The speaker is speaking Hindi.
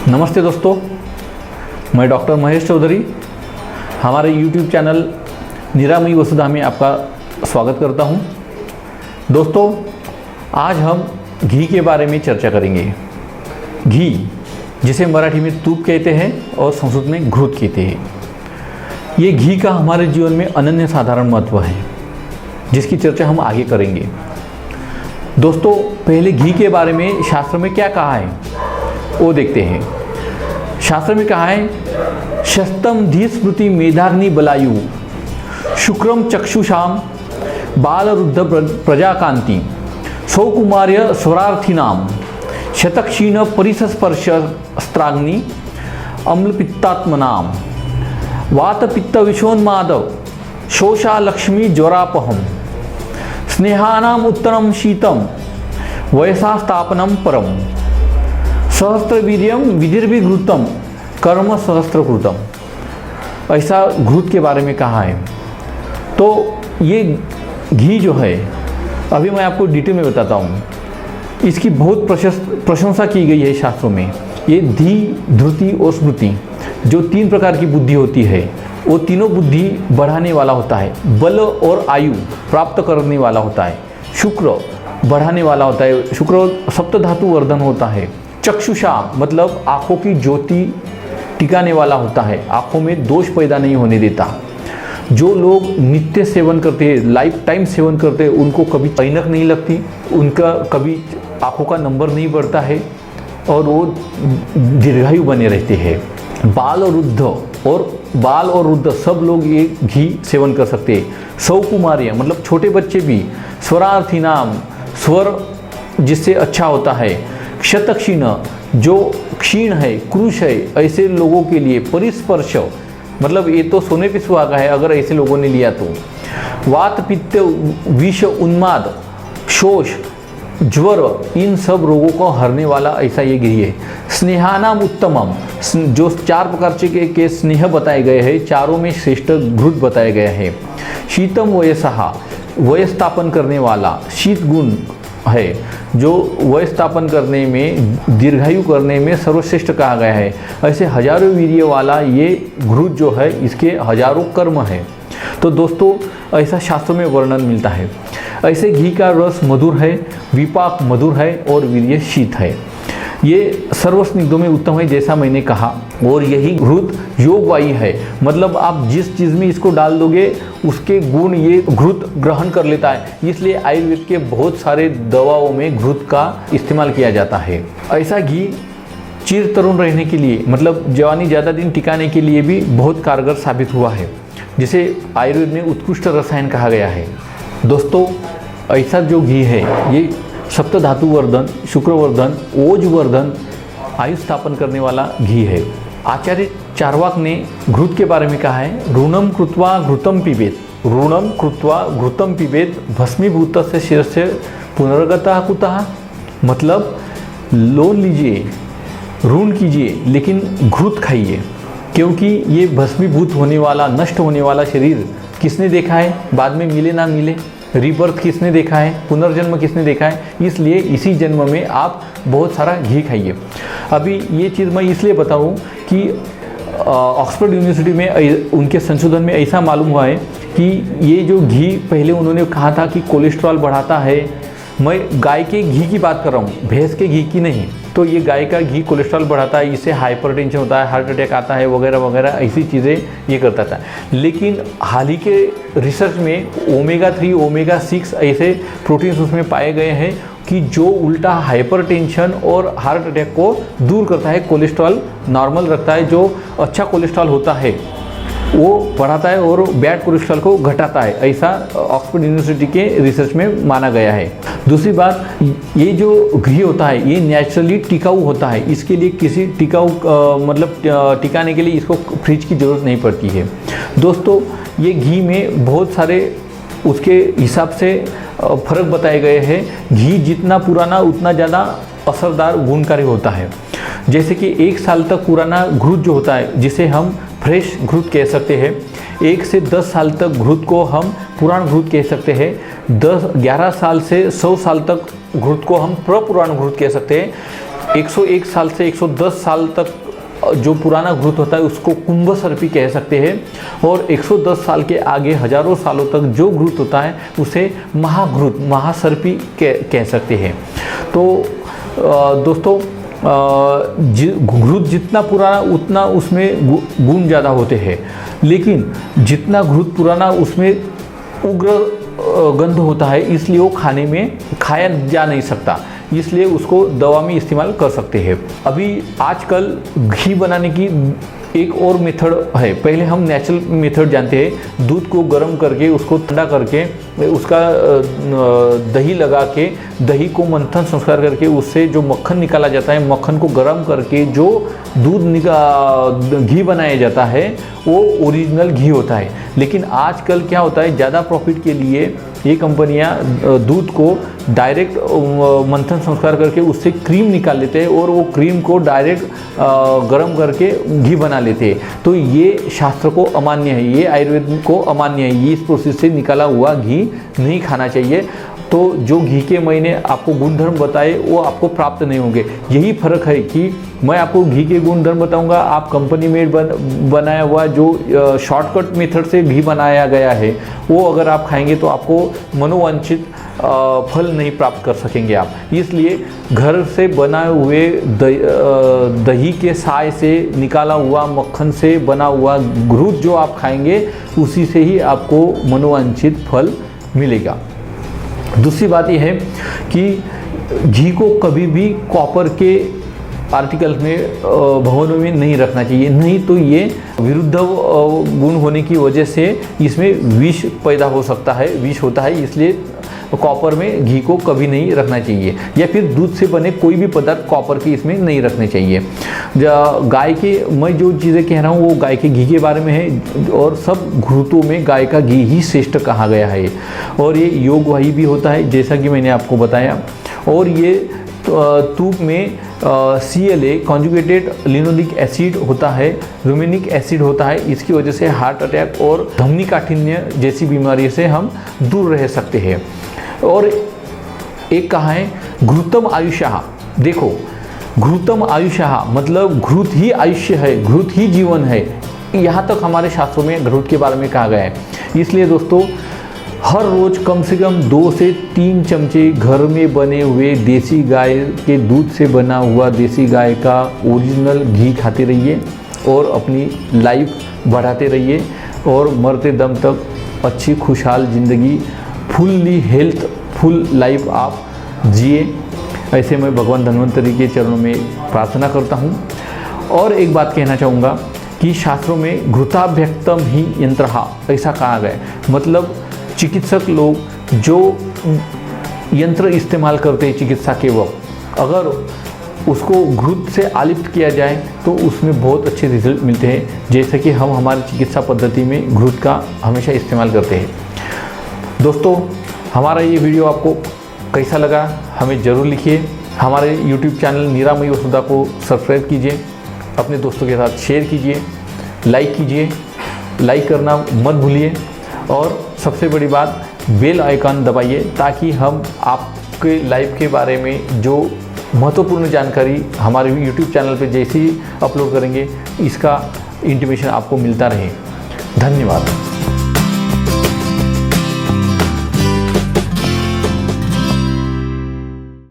नमस्ते दोस्तों, मैं डॉक्टर महेश चौधरी हमारे YouTube चैनल निरामयी वसुधा में आपका स्वागत करता हूं। दोस्तों, आज हम घी के बारे में चर्चा करेंगे। घी, जिसे मराठी में तूप कहते हैं और संस्कृत में घृत कहते हैं, ये घी का हमारे जीवन में अनन्य साधारण महत्व है, जिसकी चर्चा हम आगे करेंगे। दोस्तों, पहले घी के बारे में शास्त्र में क्या कहा है वो देखते हैं। शास्त्र में कहा है, शस्तम धी स्मृति मेधाग्नि बलायु शुक्रम चक्षुषाम बालरुद्ध प्रजाकांति सौकुमार्य स्वरार्थिनाम शतक्षीण परिसस्पर्श स्त्राग्नि अम्लपित्तात्मनाम वातपित्त विषोन्माद शोषा लक्ष्मी ज्वरापहम स्नेहानाम उत्तरम शीतम वयसा स्थापनम परम सहस्त्र वीर्यम विधिर्विघृतम कर्म सहस्त्रकृतम। ऐसा घृत के बारे में कहा है। तो ये घी जो है, अभी मैं आपको डिटेल में बताता हूँ। इसकी बहुत प्रशंसा की गई है शास्त्रों में। ये धी, धृति और स्मृति, जो तीन प्रकार की बुद्धि होती है, वो तीनों बुद्धि बढ़ाने वाला होता है। बल और आयु प्राप्त करने वाला होता है। शुक्र बढ़ाने वाला होता है। शुक्र सप्त धातु वर्धन होता है। चक्षुषा मतलब आँखों की ज्योति टिकाने वाला होता है, आँखों में दोष पैदा नहीं होने देता। जो लोग नित्य सेवन करते हैं, लाइफ टाइम सेवन करते हैं, उनको कभी ऐनक नहीं लगती, उनका कभी आँखों का नंबर नहीं बढ़ता है और वो दीर्घायु बने रहते हैं। बाल और वृद्ध सब लोग ये घी सेवन कर सकते हैं। सौकुमार्य मतलब छोटे बच्चे भी, स्वरार्थी नाम स्वर जिससे अच्छा होता है। क्षतक्षीण जो क्षीण है, क्रूश है, ऐसे लोगों के लिए। परिस्पर्श मतलब ये तो सोने पे सुहागा है अगर ऐसे लोगों ने लिया तो। वात पित्त विष उन्माद शोष ज्वर, इन सब रोगों को हरने वाला ऐसा ये घी है। स्नेहानाम उत्तमम, जो चार प्रकार के स्नेह बताए गए हैं, चारों में श्रेष्ठ घृत बताया गया है। शीतम वयसहा, वयस्थापन करने वाला, शीत गुण है, जो वयस्थापन करने में, दीर्घायु करने में सर्वश्रेष्ठ कहा गया है। ऐसे हजारों वीर्य वाला ये घृत जो है, इसके हजारों कर्म है। तो दोस्तों, ऐसा शास्त्र में वर्णन मिलता है। ऐसे घी का रस मधुर है, विपाक मधुर है और वीर्य शीत है। ये सर्वस्निग्धों में उत्तम है, जैसा मैंने कहा। और यही घृत योगवायी है, मतलब आप जिस चीज़ में इसको डाल दोगे उसके गुण ये घृत ग्रहण कर लेता है। इसलिए आयुर्वेद के बहुत सारे दवाओं में घृत का इस्तेमाल किया जाता है। ऐसा घी चिर तरुण रहने के लिए, मतलब जवानी ज़्यादा दिन टिकाने के लिए भी बहुत कारगर साबित हुआ है, जिसे आयुर्वेद में उत्कृष्ट रसायन कहा गया है। दोस्तों, ऐसा जो घी है, ये सप्त धातु वर्धन, शुक्रवर्धन, ओजवर्धन, आयु स्थापन करने वाला घी है। आचार्य चार्वाक ने घृत के बारे में कहा है, ऋणम कृत्वा घृतम पिबेत, ऋणम कृत्वा घृतम पिबेत भस्मीभूत से शिरस्य पुनर्गतः कुतः। मतलब लोन लीजिए, ऋण कीजिए, लेकिन घृत खाइए, क्योंकि ये भस्मीभूत होने वाला, नष्ट होने वाला शरीर किसने देखा है, बाद में मिले ना मिले। रीबर्थ किसने देखा है, पुनर्जन्म किसने देखा है। इसलिए इसी जन्म में आप बहुत सारा घी खाइए। अभी ये चीज़ मैं इसलिए बताऊं कि ऑक्सफोर्ड यूनिवर्सिटी में उनके संशोधन में ऐसा मालूम हुआ है कि ये जो घी, पहले उन्होंने कहा था कि कोलेस्ट्रॉल बढ़ाता है। मैं गाय के घी की बात कर रहा हूँ, भैंस के घी की नहीं। तो ये गाय का घी कोलेस्ट्रॉल बढ़ाता है, इससे हाइपरटेंशन होता है, हार्ट अटैक आता है, वगैरह वगैरह ऐसी चीज़ें ये करता था। लेकिन हाल ही के रिसर्च में ओमेगा 3, ओमेगा 6 ऐसे प्रोटीन्स उसमें पाए गए हैं कि जो उल्टा हाइपरटेंशन और हार्ट अटैक को दूर करता है, कोलेस्ट्रॉल नॉर्मल रखता है। जो अच्छा कोलेस्ट्रॉल होता है वो बढ़ाता है और बैड कोलेस्ट्रॉल को घटाता है, ऐसा ऑक्सफोर्ड यूनिवर्सिटी के रिसर्च में माना गया है। दूसरी बात, ये जो घी होता है ये नेचुरली टिकाऊ होता है। इसके लिए किसी टिकाऊ मतलब टिकाने के लिए इसको फ्रिज की ज़रूरत नहीं पड़ती है। दोस्तों, ये घी में बहुत सारे उसके हिसाब से फ़र्क बताए गए हैं। घी जितना पुराना उतना ज़्यादा असरदार, गुणकारी होता है। जैसे कि 1 साल तक पुराना घृत जो होता है, जिसे हम फ्रेश घृत कह सकते हैं, 1 से 10 साल तक घृत को हम पुराण घृत कह सकते हैं। 11 साल से 100 साल तक घृत को हम प्रपुराण घृत कह सकते हैं। 101 साल से 110 साल तक जो पुराना घृत होता है उसको कुंभसर्पी कह सकते हैं, और 110 साल के आगे हजारों सालों तक जो घृत होता है उसे महाघृत महासर्पी कह सकते हैं। तो दोस्तों घृत जितना पुराना उतना उसमें गुण ज़्यादा होते हैं, लेकिन जितना घृत पुराना उसमें उग्र गंध होता है, इसलिए वो खाने में खाया जा नहीं सकता, इसलिए उसको दवा में इस्तेमाल कर सकते हैं। अभी आजकल घी बनाने की एक और मेथड है। पहले हम नेचुरल मेथड जानते हैं, दूध को गर्म करके उसको ठंडा करके उसका दही लगा के दही को मंथन संस्कार करके उससे जो मक्खन निकाला जाता है, मक्खन को गर्म करके जो घी बनाया जाता है वो ओरिजिनल घी होता है। लेकिन आजकल क्या होता है, ज़्यादा प्रॉफिट के लिए ये कंपनियां दूध को डायरेक्ट मंथन संस्कार करके उससे क्रीम निकाल लेते हैं और वो क्रीम को डायरेक्ट गर्म करके घी बना लेते हैं। तो ये शास्त्र को अमान्य है, ये आयुर्वेद को अमान्य है, ये इस प्रोसेस से निकाला हुआ घी नहीं खाना चाहिए। तो जो घी के मैंने आपको गुणधर्म बताए वो आपको प्राप्त नहीं होंगे। यही फ़र्क है कि मैं आपको घी के गुणधर्म बताऊंगा, आप कंपनी मेड बनाया हुआ जो शॉर्टकट मेथड से घी बनाया गया है वो अगर आप खाएंगे तो आपको मनोवांछित फल नहीं प्राप्त कर सकेंगे आप। इसलिए घर से बनाए हुए दही के साय से निकाला हुआ मक्खन से बना हुआ घृत जो आप खाएंगे उसी से ही आपको मनोवांछित फल मिलेगा। दूसरी बात यह है कि घी को कभी भी कॉपर के आर्टिकल्स में भगोनों में नहीं रखना चाहिए, नहीं तो ये विरुद्ध गुण होने की वजह से इसमें विष पैदा हो सकता है, विष होता है, इसलिए कॉपर में घी को कभी नहीं रखना चाहिए। या फिर दूध से बने कोई भी पदार्थ कॉपर के इसमें नहीं रखने चाहिए। गाय के मैं जो चीज़ें कह रहा हूँ वो गाय के घी के बारे में है, और सब घृतों में गाय का घी ही श्रेष्ठ कहा गया है, और ये योगवाही भी होता है जैसा कि मैंने आपको बताया। और ये तूप में CLA कॉन्जुगेटेड लिनोलिक एसिड होता है, रुमेनिक एसिड होता है, इसकी वजह से हार्ट अटैक और धमनी काठिन्य जैसी बीमारी से हम दूर रह सकते हैं। और एक कहा है घृतम आयुष्यः, देखो घृतम आयुष्यः मतलब घृत ही आयुष्य है, घृत ही जीवन है, यहाँ तक हमारे शास्त्रों में घृत के बारे में कहा गया है। इसलिए दोस्तों हर रोज़ कम से कम 2 से 3 चमचे घर में बने हुए देसी गाय के दूध से बना हुआ देसी गाय का ओरिजिनल घी खाते रहिए और अपनी लाइफ बढ़ाते रहिए, और मरते दम तक अच्छी खुशहाल ज़िंदगी, फुल्ली हेल्थफुल लाइफ आप जिए। ऐसे मैं भगवान धन्वंतरी के चरणों में प्रार्थना करता हूँ। और एक बात कहना चाहूँगा कि शास्त्रों में घृताभ्यक्तम ही यंत्रः ऐसा कहा गया है, मतलब चिकित्सक लोग जो यंत्र इस्तेमाल करते हैं चिकित्सा के वक्त, अगर उसको घृत से आलिप्त किया जाए तो उसमें बहुत अच्छे रिजल्ट मिलते हैं, जैसे कि हम हमारी चिकित्सा पद्धति में घृत का हमेशा इस्तेमाल करते हैं। दोस्तों हमारा ये वीडियो आपको कैसा लगा हमें ज़रूर लिखिए। हमारे YouTube चैनल निरामयी वसुधा को सब्सक्राइब कीजिए, अपने दोस्तों के साथ शेयर कीजिए, लाइक कीजिए, लाइक करना मत भूलिए, और सबसे बड़ी बात बेल आइकन दबाइए ताकि हम आपके लाइफ के बारे में जो महत्वपूर्ण जानकारी हमारे YouTube चैनल पे जैसे ही अपलोड करेंगे इसका इंटीमेशन आपको मिलता रहे। धन्यवाद।